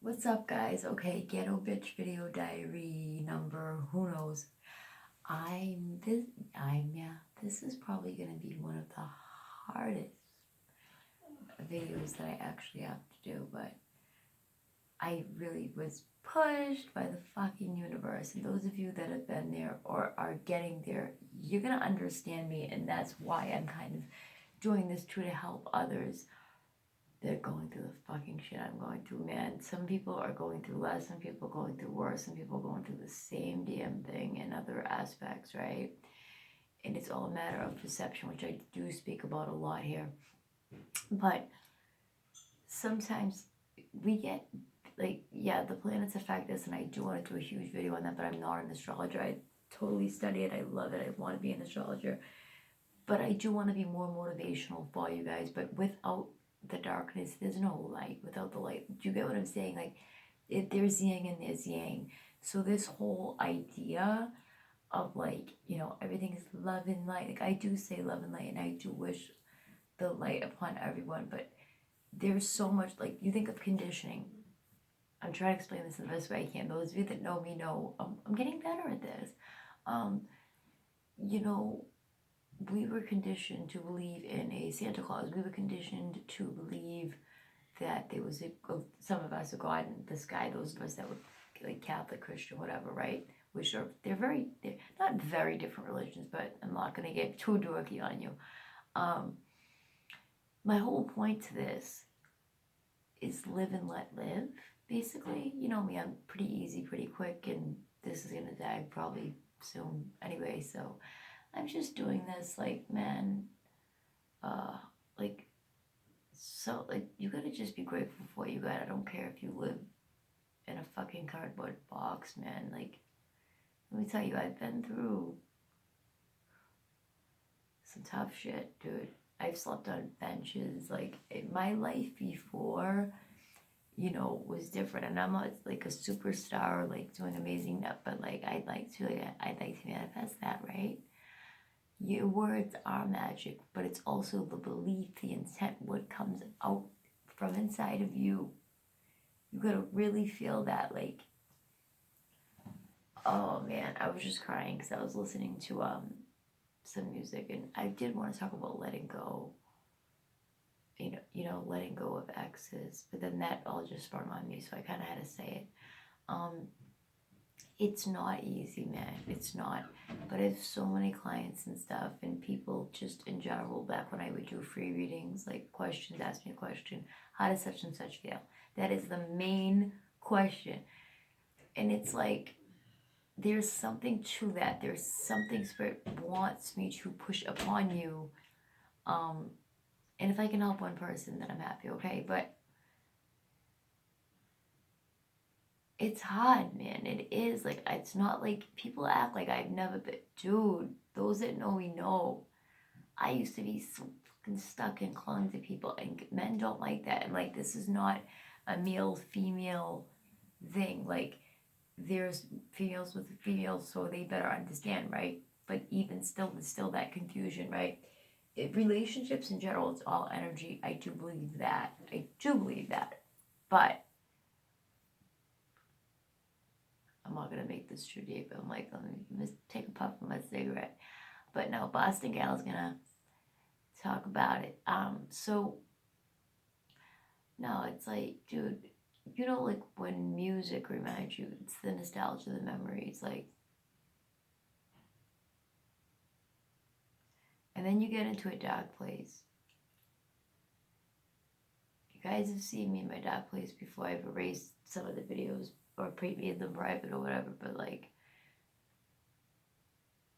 What's up, guys? Okay, ghetto bitch video diary number, who knows? This is probably gonna be one of the hardest videos that I actually have to do, but I really was pushed by the fucking universe. And those of you that have been there or are getting there, you're gonna understand me, and that's why I'm kind of doing this too, to help others. They're going through the fucking shit I'm going through, man. Some people are going through less, some people are going through worse, some people are going through the same damn thing in other aspects, right? And it's all a matter of perception, which I do speak about a lot here. But sometimes we get, like, yeah, the planets affect us, and I do want to do a huge video on that, but I'm not an astrologer. I totally study it, I love it, I want to be an astrologer. But I do want to be more motivational for you guys, but without the darkness, there's no light. Without the light, do you get what I'm saying? Like, there's yin and there's yang. So this whole idea of, like, everything is love and light. Like, I do say love and light, and I do wish the light upon everyone, but there's so much, like, you think of conditioning. I'm trying to explain this in the best way I can. Those of you that know me know I'm getting better at this. Um, you know, we were conditioned to believe in a Santa Claus. We were conditioned to believe that there was some of us, a God in the sky. Those of us that were like Catholic, Christian, whatever, right? Which are they're not very different religions, but I'm not gonna get too dorky on you. My whole point to this is live and let live. Basically, you know me, I'm pretty easy, pretty quick, and this is gonna die probably soon anyway. So I'm just doing this, like, man, uh, like, so, like, you gotta just be grateful for what you got. I don't care if you live in a fucking cardboard box, man. Like, let me tell you, I've been through some tough shit, dude. I've slept on benches. Like, my life before, was different. And I'm not like a superstar, like doing amazing stuff, but like, I'd like to manifest that, right? Your words are magic, but it's also the belief, the intent, what comes out from inside of you. You gotta really feel that. Like, oh man, I was just crying because I was listening to some music, and I did want to talk about letting go. Letting go of exes, but then that all just sprung on me, so I kind of had to say it. Um, it's not easy, man. It's not. But I have so many clients and stuff, and people just in general. Back when I would do free readings, like questions, ask me a question, how does such and such feel? That is the main question. And it's like, there's something to that. There's something Spirit wants me to push upon you. Um, and if I can help one person, then I'm happy, okay? But it's hard, man. It is. Like, it's not like people act like I've never been. Dude, those that know me know. I used to be so fucking stuck and clung to people, and men don't like that. And, like, this is not a male female thing. Like, there's females with females, so they better understand, right? But even still, there's still that confusion, right? Relationships in general, it's all energy. I do believe that. I do believe that. But I'm not gonna make this too deep. I'm like, let me take a puff of my cigarette. But no, Boston Gal's gonna talk about it. So no, it's like, dude, like when music reminds you, it's the nostalgia, the memories, like, and then you get into a dark place. You guys have seen me in my dark place before. I've erased some of the videos or made them private or whatever, but like,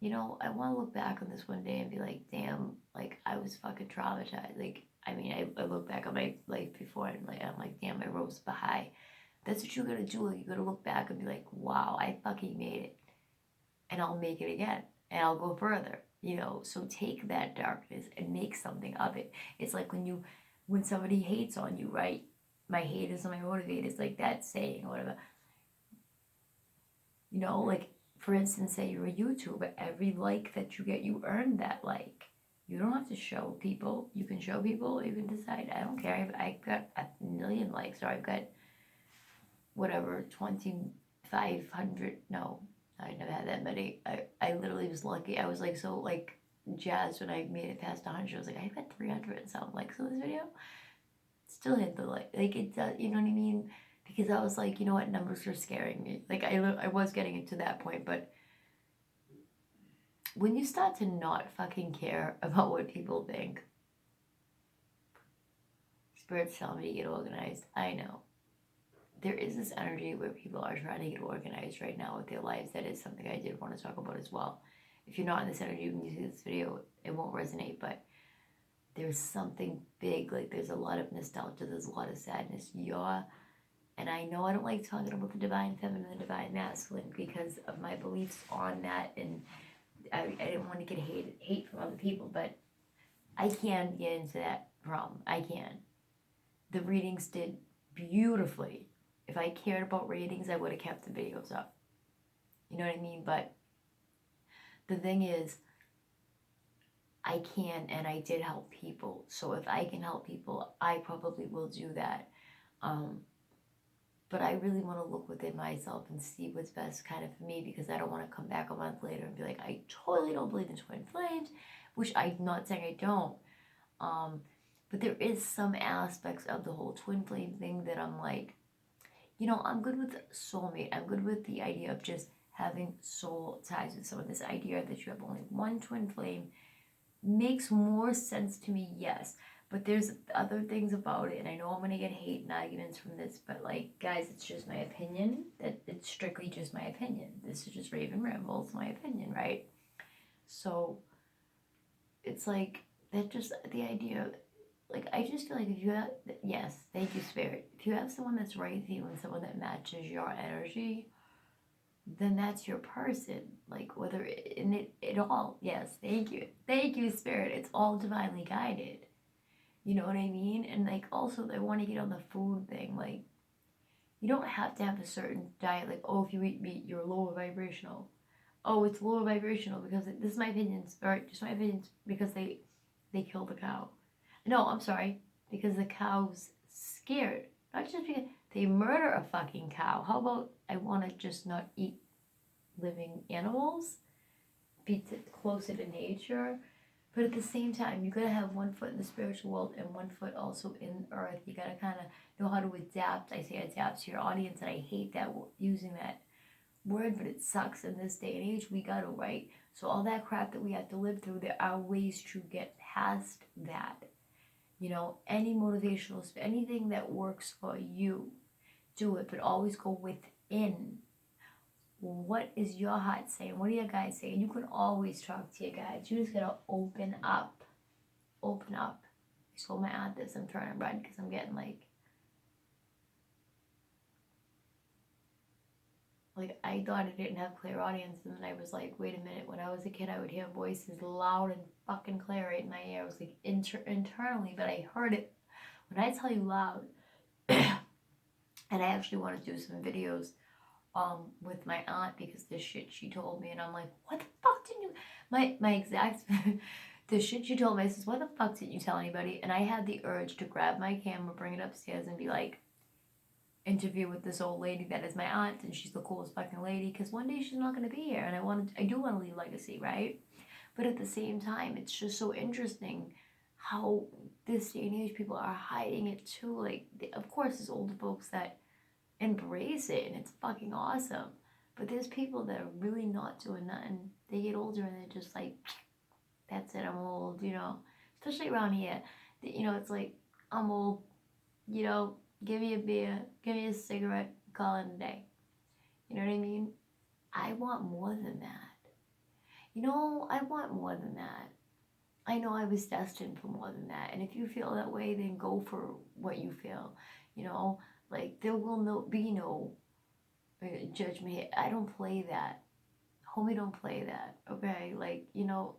I want to look back on this one day and be like, damn, like, I was fucking traumatized. Like, I mean, I look back on my life before, and like, I'm like, damn, I rose high. That's what you gotta do. Like, you gotta look back and be like, wow, I fucking made it, and I'll make it again, and I'll go further. So take that darkness and make something of it. It's like when somebody hates on you, right? My haters are my motivators, like that saying or whatever. Like, for instance, say you're a YouTuber, every like that you get, you earn that like. You don't have to show people. You can show people, you can decide, I don't care. I've got a million likes, or I've got whatever, 2,500, no, I never had that many. I literally was lucky. I was like, so like jazzed when I made it past 100. I was like, I got 300 and something likes on this video. Still hit the like it does, you know what I mean? Because I was like, you know what, numbers are scaring me. Like I was getting it to that point, but when you start to not fucking care about what people think, Spirit's telling me to get organized. I know. There is this energy where people are trying to get organized right now with their lives. That is something I did want to talk about as well. If you're not in this energy when you see this video, it won't resonate, but there's something big, like there's a lot of nostalgia, there's a lot of sadness. And I know I don't like talking about the divine feminine and the divine masculine because of my beliefs on that, and I didn't want to get hate from other people, but I can get into that realm. I can. The readings did beautifully. If I cared about ratings, I would have kept the videos up. You know what I mean? But the thing is, I can and I did help people. So if I can help people, I probably will do that. But I really want to look within myself and see what's best kind of for me, because I don't want to come back a month later and be like, I totally don't believe in twin flames, which I'm not saying I don't. But there is some aspects of the whole twin flame thing that I'm like, you know, I'm good with soulmate. I'm good with the idea of just having soul ties with someone. This idea that you have only one twin flame makes more sense to me, yes. But there's other things about it, and I know I'm gonna get hate and arguments from this, but like, guys, it's just my opinion. That it's strictly just my opinion. This is just Raven Rambles, my opinion, right? So it's like that. Just the idea. Like, I just feel like if you have, yes, thank you, Spirit. If you have someone that's right with you and someone that matches your energy, then that's your person. Like, whether in it all, yes, thank you, Spirit. It's all divinely guided. You know what I mean? And like, also, I want to get on the food thing. Like, you don't have to have a certain diet. Like, oh, if you eat meat, you're lower vibrational. Oh, it's lower vibrational because this is my opinions, or just my opinions, because they kill the cow. No, I'm sorry, because the cow's scared. Not just because they murder a fucking cow. How about I want to just not eat living animals, be closer to nature, but at the same time, you gotta have one foot in the spiritual world and one foot also in earth. You gotta kind of know how to adapt. I say adapt to your audience, and I hate that using that word, but it sucks in this day and age. We gotta, right? So all that crap that we have to live through, there are ways to get past that. You know, any motivational, anything that works for you, do it, but always go within. What is your heart saying? What are your guides saying? You can always talk to your guides. You just gotta open up. Open up. I told my aunt this. I'm trying to run because I'm getting like I thought I didn't have clear audience, and then I was like, wait a minute. When I was a kid, I would hear voices loud and fucking clear right in my ear. I was like internally, but I heard it. When I tell you loud, and I actually want to do some videos with my aunt, because the shit she told me, and I'm like, what the fuck didn't you, my exact, the shit she told me, I says, what the fuck didn't you tell anybody? And I had the urge to grab my camera, bring it upstairs, and be like, interview with this old lady that is my aunt, and she's the coolest fucking lady, because one day she's not going to be here, and I do want to leave legacy, right? But at the same time, it's just so interesting how this day and age people are hiding it too. Like, of course, there's older folks that embrace it, and it's fucking awesome. But there's people that are really not doing nothing. They get older and they're just like, that's it, I'm old, you know. Especially around here. You know, it's like, I'm old, you know, give me a beer, give me a cigarette, call it a day. You know what I mean? I want more than that. You know, I want more than that. I know I was destined for more than that. And if you feel that way, then go for what you feel. You know, like, there will be no judgment. I don't play that. Homie, don't play that. Okay? Like, you know,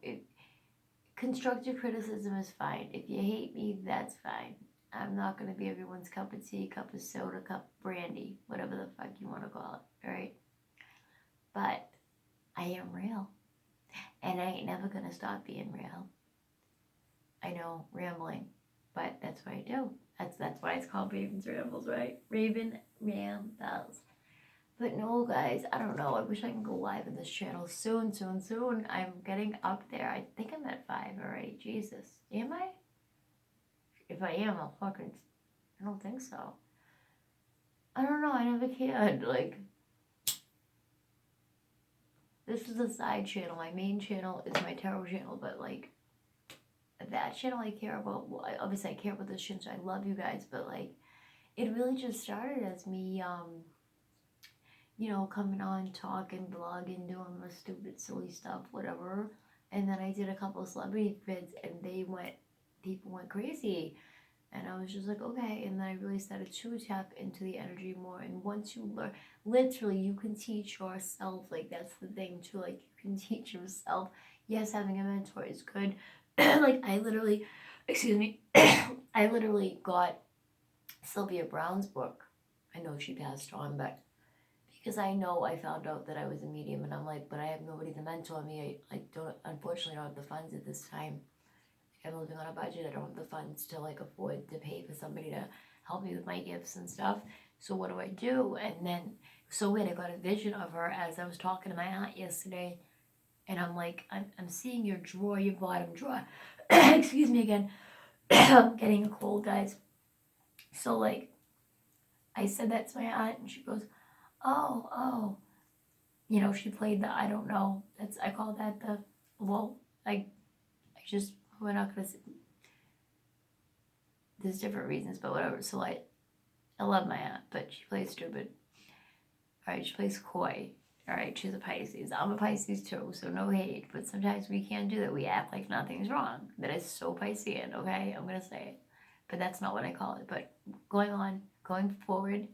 constructive criticism is fine. If you hate me, that's fine. I'm not going to be everyone's cup of tea, cup of soda, cup of brandy, whatever the fuck you want to call it. All right? But I am real. And I ain't never going to stop being real. I know, rambling, but that's what I do. That's why it's called Raven's Rambles, right? Raven Rambles. But no, guys, I don't know. I wish I can go live in this channel soon, soon, soon. I'm getting up there. I think I'm at 5 already. Jesus. Am I? If I am, I'll fucking... I don't think so. I don't know. I never cared. Like, this is a side channel. My main channel is my tarot channel, but, like, that channel I care about. Well, obviously I care about this channel, so I love you guys, but, like, it really just started as me, you know, coming on, talking, blogging, doing the stupid, silly stuff, whatever. And then I did a couple of celebrity vids, and people went crazy. And I was just like, okay. And then I really started to tap into the energy more. And once you learn, literally, you can teach yourself. Like, that's the thing, too. Like, you can teach yourself. Yes, having a mentor is good. Like, I literally, excuse me, I literally got Sylvia Browne's book. I know she passed on, but because I know I found out that I was a medium, and I'm like, but I have nobody to mentor me. I don't, unfortunately, don't have the funds at this time. I'm living on a budget. I don't have the funds to, like, afford to pay for somebody to help me with my gifts and stuff. So what do? And then, so weird, I got a vision of her as I was talking to my aunt yesterday, and I'm like, I'm seeing your drawer, your bottom drawer. Excuse me again. Getting a cold, guys. So, like, I said that to my aunt, and she goes, oh, you know, she played the, I don't know, I call that the, well, we're not gonna, there's different reasons, but whatever. So, I love my aunt, but she plays stupid. Alright, she plays coy. Alright, she's a Pisces. I'm a Pisces too, so no hate, but sometimes we can't do that. We act like nothing's wrong. That is so Piscean, okay? I'm gonna say it. But that's not what I call it. But going forward,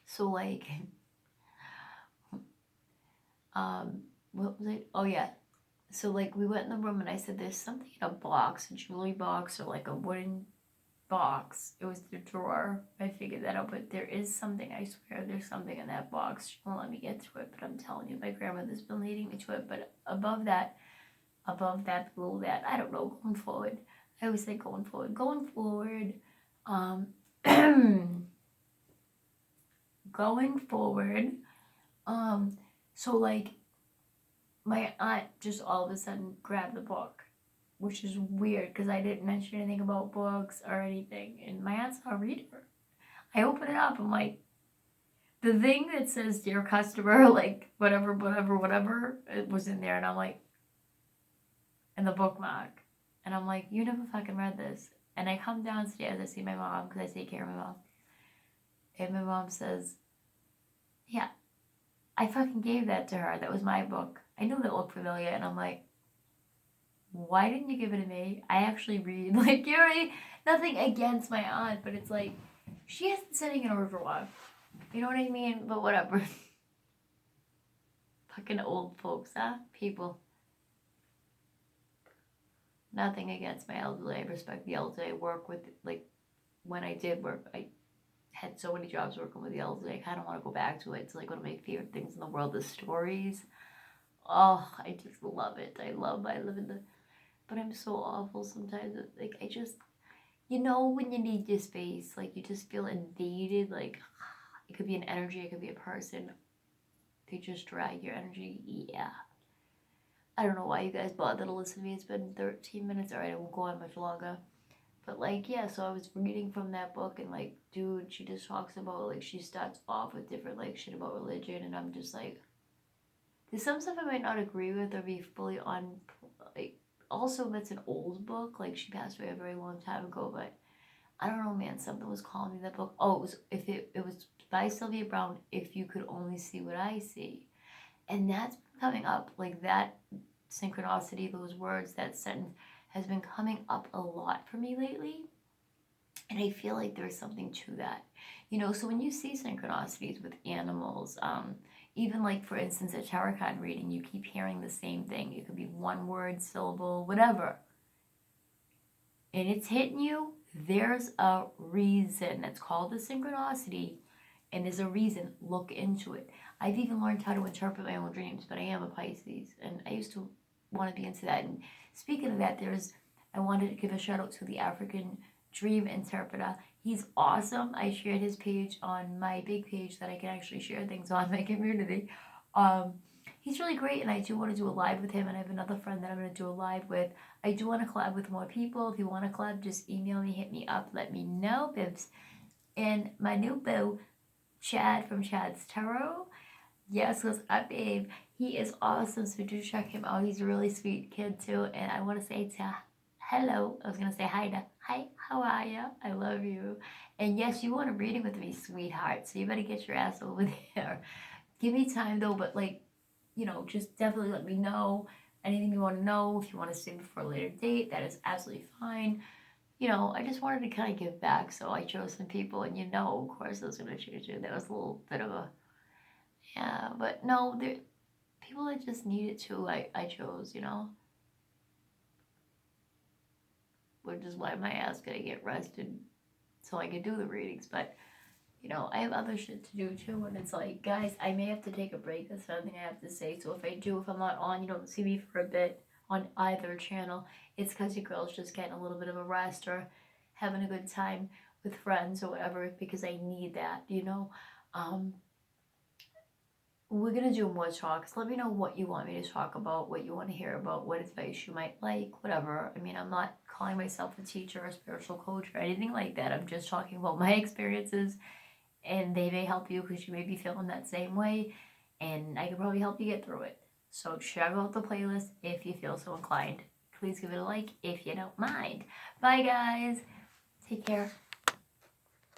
so, like, what was it? Oh yeah. So, like, we went in the room and I said, there's something in a box, a jewelry box or like a wooden box. It was the drawer. I figured that out, but there is something, I swear there's something in that box. She won't let me get to it, but I'm telling you, my grandmother's been leading me to it. But above that, below that, I don't know, going forward. I always say going forward. Going forward, so, like, my aunt just all of a sudden grabbed the book, which is weird because I didn't mention anything about books or anything, and my aunt's not a reader. I open it up, I'm like, the thing that says dear customer, like, whatever, it was in there, and I'm like, and the bookmark, and I'm like, you never fucking read this. And I come downstairs, I see my mom, because I take care of my mom, and my mom says, yeah, I fucking gave that to her. That was my book. I knew that looked familiar, and I'm like, why didn't you give it to me? I actually read. Like, you know, nothing against my aunt, but it's like, she has been sitting in her drawer. You know what I mean? But whatever. Fucking old folks, huh? People. Nothing against my elderly. I respect the elderly. I work with, like, when I did work, I had so many jobs working with the elderly. I kind of want to go back to it. It's like one of my favorite things in the world, the stories. Oh, I just love it. I live in the, but I'm so awful sometimes. Like, I just, you know, when you need your space, like, you just feel invaded. Like, it could be an energy, it could be a person. They just drag your energy. Yeah. I don't know why you guys bother to listen to me. It's been 13 minutes. Alright, I won't go on much longer. But, like, yeah, so I was reading from that book, and, like, dude, she just talks about, like, she starts off with different, like, shit about religion, and I'm just like, there's some stuff I might not agree with or be fully on, like, also that's an old book, like, she passed away a very long time ago, but I don't know, man, something was calling me that book. Oh, it was by Sylvia Browne, If You Could Only See What I See. And that's coming up, like, that synchronicity, those words, that sentence has been coming up a lot for me lately. And I feel like there's something to that. You know, so when you see synchronicities with animals, even, like, for instance, a tarot card reading, you keep hearing the same thing. It could be one word, syllable, whatever. And it's hitting you, there's a reason. It's called the synchronicity, and there's a reason. Look into it. I've even learned how to interpret my own dreams, but I am a Pisces, and I used to want to be into that. And speaking of that, I wanted to give a shout out to the African dream interpreter. He's awesome. I shared his page on my big page that I can actually share things on my community. Um, he's really great, and I do want to do a live with him. And I have another friend that I'm going to do a live with. I do want to collab with more people. If you want to collab, just email me, hit me up, let me know, bibs. And my new boo, Chad from Chad's Tarot. Yes, what's up, babe? He is awesome, so do check him out. He's a really sweet kid too. And I want to say to hello. I was gonna say hi to hi. How are you? I love you. And yes, you want a reading with me, sweetheart. So you better get your ass over there. Give me time though, but like, just definitely let me know anything you want to know. If you want to save it for a later date, that is absolutely fine. I just wanted to kind of give back, so I chose some people, and of course, I was gonna choose you. That was a little bit of a yeah, but no, there people that just needed to. I chose, which is why my ass gonna get rested so I could do the readings. But I have other shit to do too, and it's like, guys, I may have to take a break. That's another thing I have to say. So if I'm not on, you don't see me for a bit on either channel, it's because your girl's just getting a little bit of a rest or having a good time with friends or whatever, because I need that. Um, we're gonna do more talks. Let me know what you want me to talk about, what you want to hear about, what advice you might like, whatever. I mean, I'm not calling myself a teacher or a spiritual coach or anything like that. I'm just talking about my experiences, and they may help you because you may be feeling that same way, and I can probably help you get through it. So check out the playlist if you feel so inclined. Please give it a like if you don't mind. Bye, guys. Take care.